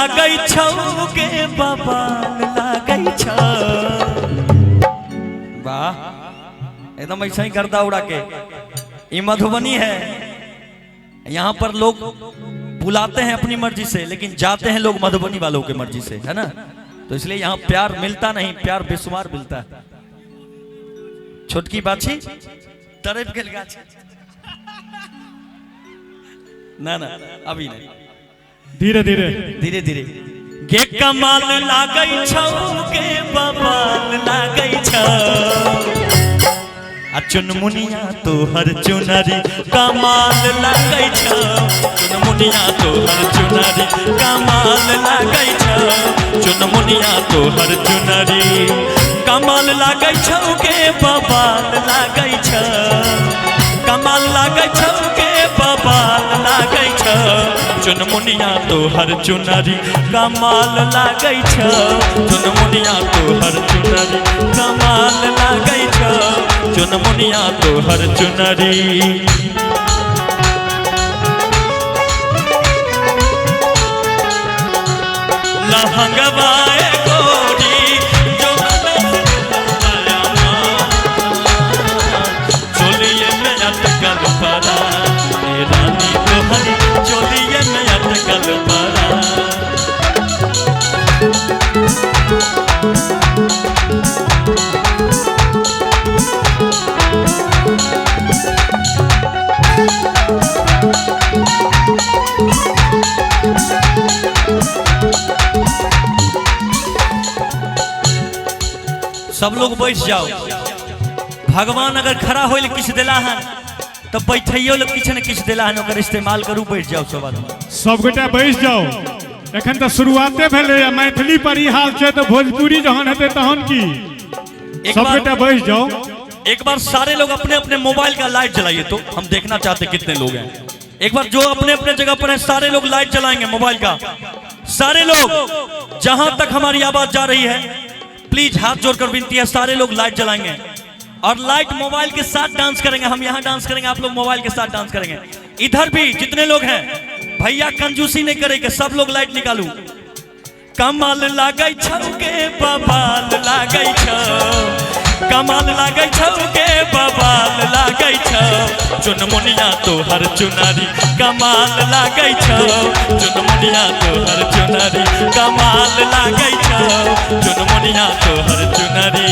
लागै छौ गे बबाल लागै छौ। वाह, एकदम ऐसा ही गर्दा उड़ा के। ये मधुबनी है, यहाँ पर लोग बुलाते हैं अपनी मर्जी से, लेकिन जाते हैं लोग मधुबनी वालों की मर्जी से, है ना। तो इसलिए यहाँ प्यार मिलता नहीं, प्यार बेशुमार मिलता है। छोटकी बाछी तरफ के गाछ ना ना अभी नहीं, धीरे धीरे धीरे धीरे। गे कमाल लागै छौ गे बबाल लागै छौ। आ चुनमुनिया तोहर चुनरी कमाल लागै छौ। चुनमुनिया तोहर चुनरी कमाल लागै छौ। चुनमुनिया तोहर चुनरी कमाल लागै छौ गे बबाल लागै छौ। कमाल लागै छौ गे बबाल लागै छौ। चुनमुनिया तोहर चुनरी कमाल लागै छौ। चुनमुनिया तोहर चुनरी कमाल लागै छौ। चुनमुनिया तोहर चुनरी। लहंगवाए गोरी जो चोलिए में अटकल पड़ा, रानी तोहरी चोलिए में अटकल पड़ा। सब लोग बैठ जाओ। भगवान अगर खड़ा होइल किछ दिला है तो बैठियो लोग किछ न किछ दिला है, ओकर इस्तेमाल करू। बैठ जाओ सब आदमी, सब गोटा बैठ जाओ। एखन तो शुरुआते भेले, मैथिली पर ही हाल छै तो भोजपुरी जहन हेते तहन की। सब गोटा बैठ जाओ। एक बार सारे लोग अपने अपने मोबाइल का लाइट जलाइए, तो हम देखना चाहते कितने लोग हैं। एक बार जो अपने अपने जगह पर है सारे लोग लाइट जलाएंगे मोबाइल का। सारे लोग, जहां तक हमारी आवाज जा रही है, प्लीज हाथ जोड़कर विनती है, सारे लोग लाइट जलाएंगे और लाइट मोबाइल के साथ डांस करेंगे। हम यहाँ डांस करेंगे, आप लोग मोबाइल के साथ डांस करेंगे। इधर भी जितने लोग हैं, भैया कंजूसी नहीं करेंगे, सब लोग लाइट निकालू। कमाल लागै छौ गे बबाल लागै छौ। कमाल लागै छौ गे बबाल लागै छौ। चुनमुनिया तोहर चुनरी कमाल लागै छौ। चुनमुनिया तोहर चुनरी कमाल लागै छौ। चुनमुनिया तोहर चुनरी।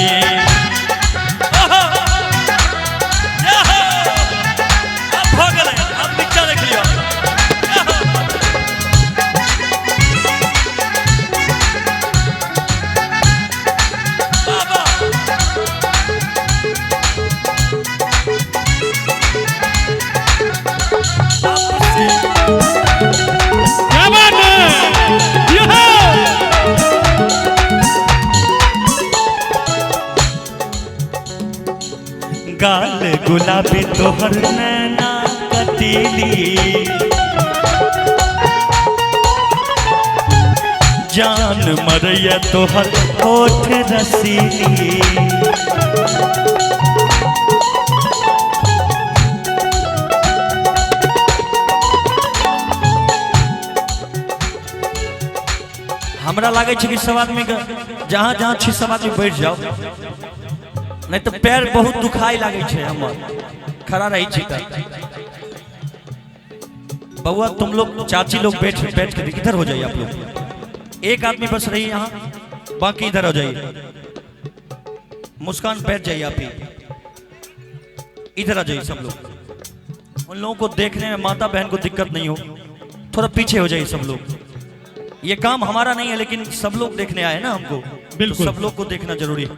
गाल गुलाबी तोहर नैना कटीली, जान मरैया तोहर होठ रसीली। हमरा लागे छै कि सब आदमी के जहाँ जहाँ छी सब आदमी बैठ जाओ, नहीं तो पैर बहुत दुखाई लागे छे। हमर खड़ा रही छी त बउआ, तुम लोग चाची लोग बैठ के इधर हो जाइए। आप लोग एक आदमी बस रही यहाँ, बाकी इधर हो जाइए। मुस्कान बैठ जाइए, आप ही इधर आ जाइए। सब लोग, उन लोगों को देखने में माता बहन को दिक्कत नहीं हो, थोड़ा पीछे हो जाइए सब लोग। ये काम हमारा नहीं है, लेकिन सब लोग देखने आए ना हमको, बिल्कुल तो सब लोग को देखना जरूरी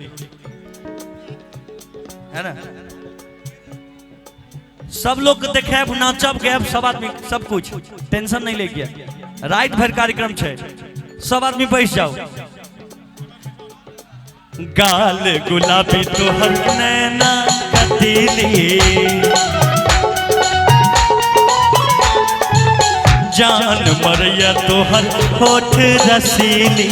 है ना। सब लोग देखे, नाचब गैब सब आदमी, सब कुछ टेंशन नहीं लेके, रात भर कार्यक्रम है। सब आदमी बैठ जाओ। गाल गुलाबी तोहर नैना कटीली, जान मरैया तोहर होठ रसीली।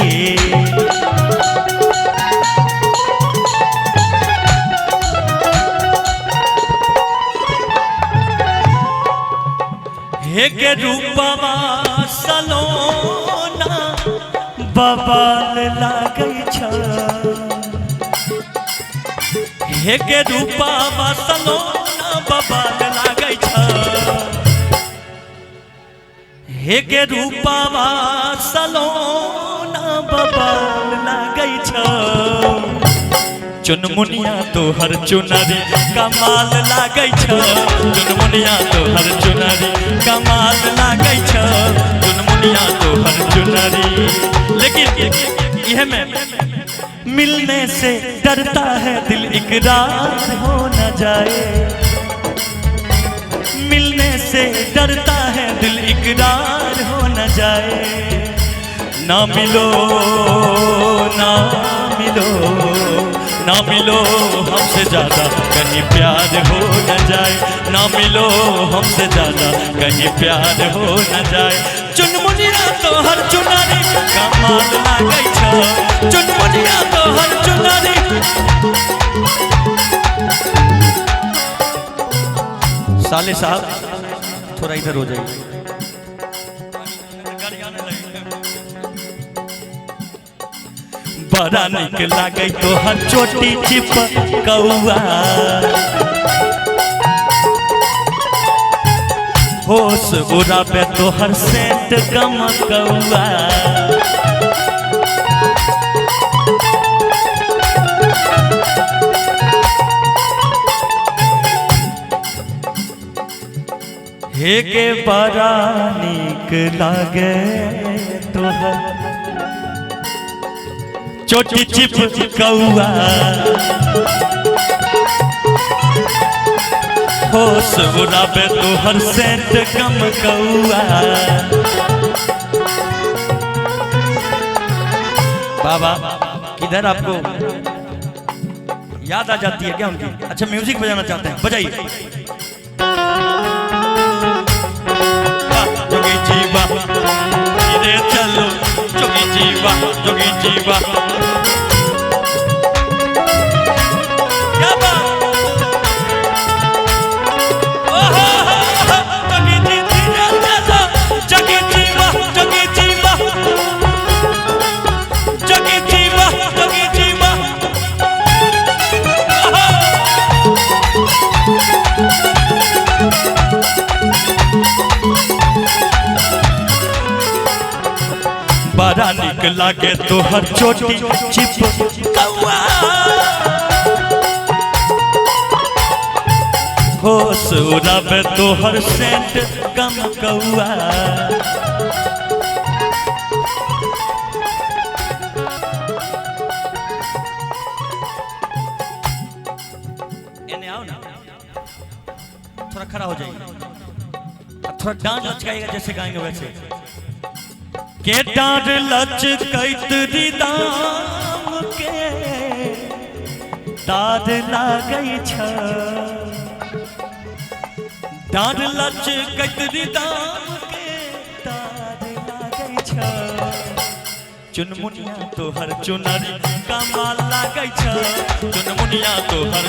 हे के रूपवा सलोना बबाल लागै छ हे के रूपा सलोना बबाल लागै छ हे के रूपा सलोना बबाल लागै छ चुनमुनिया तो हर चुनरी कमाल लागै छ चुनमुनिया तो हर चुनरी कमाल लागै छ चुनमुनिया तो हर चुनरी। लेकिन यह में मिलने से डरता है दिल इकरार हो न जाए मिलने से डरता है दिल इकरार हो न जाए ना मिलो ना मिलो ना मिलो हमसे ज्यादा कहीं प्यार हो न जाए ना मिलो हमसे ज्यादा कहीं प्यार हो न जाए चुनमुनिया तो हर चुनरी कमाल लागै छ चुनमुनिया तो हर चुनरी। साले साहब थोड़ा इधर हो जाइए बड़ा निक लागै तो हर चोटी चिप कौआ होश उड़ाबे तो हर सेंट गम कौआ हे के बड़ा निक लागे तो हर चोटी चिप कौआ होश उड़ाबे तो हर सेंट कम कौआ। बाबा किधर आपको याद आ जाती है क्या उनकी? अच्छा म्यूजिक बजाना चाहते हैं, बजाइए। जोगी जीवा धीरे चलो जोगी जीवा जोगी जीवा क्या बात जोगी जी धीरे चलो जोगी जीवा जोगी जीवा जोगी जीवा जोगी जीवा बड़ा निक लागे तो हर चोटी चिप कौआ होश उड़ाबे तो हर सेंट गम कौआ। इन्हें आओ ना, थोड़ा खड़ा हो जाइए, थोड़ा डांस लचकाइएगा जैसे गाएंगे वैसे। के डांड लचकैत दाम के दाद लागै छ डांड लचकैत दाम के दाद लागै छ चुनमुनिया तो हर चुनरी कमाल लागै छ चुनमुनिया तो हर